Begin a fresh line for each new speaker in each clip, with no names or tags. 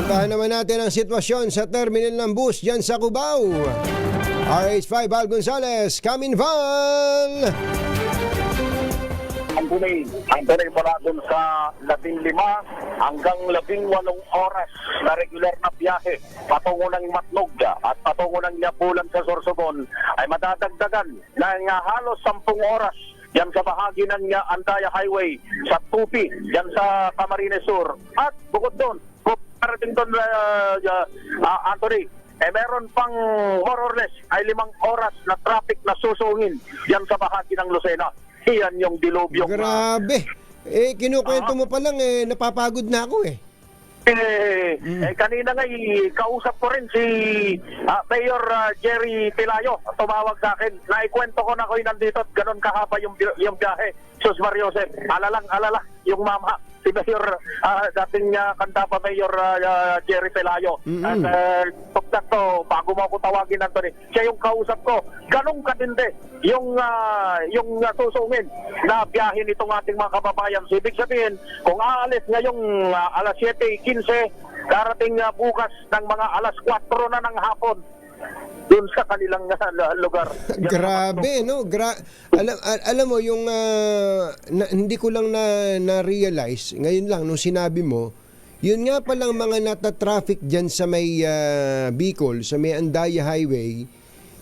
Puntahan naman natin ang sitwasyon sa terminal ng bus dyan sa Cubao. RH5 Val Gonzales, Kaminval!
Ang tunay mula dun sa 15 hanggang 18 oras na regular na biyahe patungo ng Matnog at patungo ng Yapulan sa Sorsogon ay madadagdagan ng halos 10 oras yan sa bahagi ng Andaya Highway sa Tupi, yan sa Camarines Sur. At bukod doon, parating doon, Anthony, meron pang more or less ay 5 oras na traffic na susungin yan sa bahagi ng Lucena. Iyan yung dilubyong.
Grabe. Kinukwento mo pa lang, napapagod na ako eh.
Kanina nga kausap ko rin si Mayor Jerry Pelayo. Tumawag sa akin. Naikwento ko na ako'y nandito at ganun kahaba yung biyahe. Sus Mariosep, alala yung mama. Si Mayor, dating kanta pa Mayor Jerry Pelayo. At to, bago mo ako tawagin, Anthony, siya yung kausap ko. Ganong katindi yung susungin na biyahe nitong ating mga kababayan. So, ibig sabihin, kung aalis ngayong alas 7:15, darating bukas ng mga alas 4 na ng hapon dun sa kanilang lugar.
Grabe, no? Alam mo, yung hindi ko lang na-realize, ngayon lang, nung sinabi mo, yun nga palang mga nata-traffic dyan sa may Bicol, sa may Andaya Highway,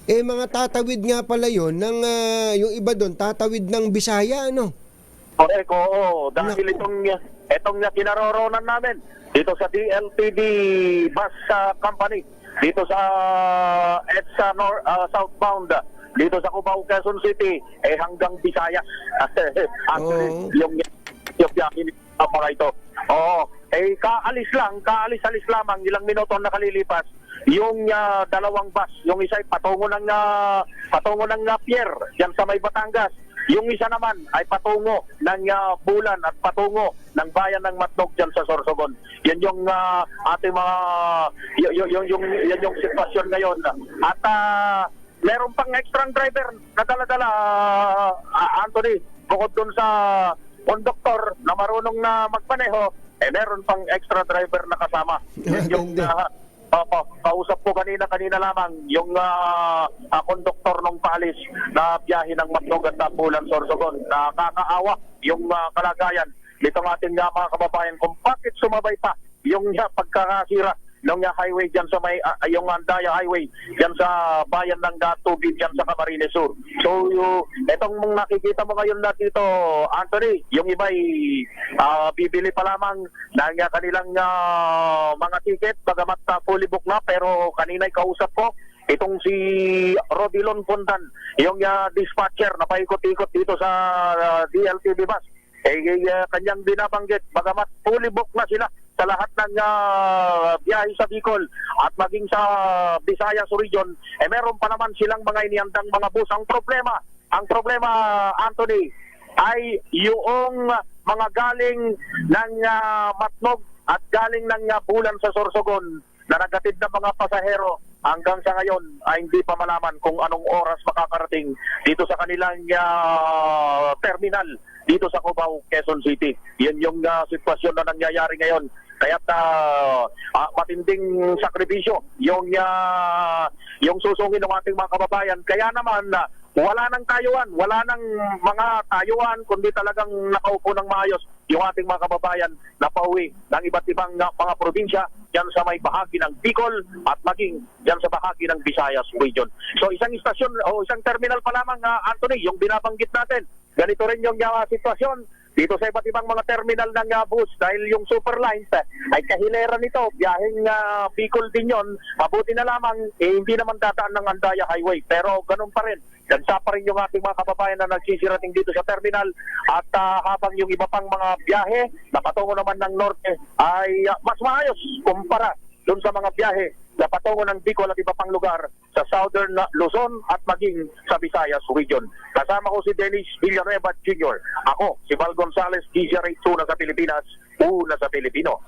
mga tatawid nga pala yun, ng, yung iba doon, tatawid ng Bisaya, no?
Correct, oo. Dahil itong kinaroroonan namin, dito sa DLTD Bus Company, dito sa EDSA southbound, dito sa Cubao, Quezon City, hanggang Visayas. Yung biyahe mga ito. Oo. Kaalis lamang, ilang minuto na kalilipas, yung dalawang bus, yung isa ay patungo ng Pier, yan sa may Batangas. Yung isa naman ay patungo ng Bulan at patungo ng bayan ng Matnog dyan sa Sorsogon. Yan yung ating mga yan yung sitwasyon ngayon. At meron pang extra driver na dala-dala, Anthony, bukod dun sa konduktor na marunong na magmaneho, meron pang extra driver na kasama. Yan yung kausap ko kanina lamang yung konduktor ng paalis na biyahe ng Matnog at Bulan, Sorsogon. Nakakaawa yung kalagayan nitong ating mga kababayan kung bakit sumabay pa yung pagkakasira ng highway dyan sa may yung Andaya Highway dyan sa bayan ng Tubig dyan sa Camarines Sur. So etong nakikita mo ngayon na dito, Anthony, yung iba'y bibili pa lamang ng kanilang mga ticket bagamat fully book na, pero kanina'y kausap ko itong si Rodilon Fondan, yung dispatcher na paikot-ikot dito sa DLTV bus. Kanyang binabanggit bagamat fully book na sila sa lahat ng biyahe sa Bicol at maging sa Visayas region, meron pa naman silang mga inihandang mga bus. Ang problema, Anthony, ay yung mga galing ng Matnog at galing ng Bulan sa Sorsogon na nagatid ng mga pasahero hanggang sa ngayon ay hindi pa malaman kung anong oras makakarating dito sa kanilang terminal dito sa Cubao, Quezon City. Yan yung sitwasyon na nangyayari ngayon. Kaya't matinding sakripisyo yung susungin ng ating mga kababayan. Kaya naman wala nang tayuan, wala nang mga tayuan, kundi talagang nakaupo ng maayos yung ating mga kababayan na pauwi ng iba't ibang mga probinsya dyan sa may bahagi ng Bicol at maging dyan sa bahagi ng Visayas region. So isang istasyon o isang terminal pa lamang, Anthony, yung binabanggit natin. Ganito rin yung sitwasyon dito sa iba't ibang mga terminal ng bus dahil yung Superlines ay kahilera nito, biyaheng Bicol din yun. Mabuti na lamang, hindi naman dadaan ng Andaya Highway, pero ganun pa rin. Gansa pa rin yung ating mga kababayan na nagsisirating dito sa terminal at habang yung iba pang mga biyahe na patungo naman ng norte ay mas maayos kumpara doon sa mga biyahe na patungo ng Bicol at iba pang lugar sa Southern Luzon at maging sa Visayas region. Kasama ko si Dennis Villanueva Jr. Ako, si Val Gonzales, DZRH, una sa Pilipinas, una sa Pilipino.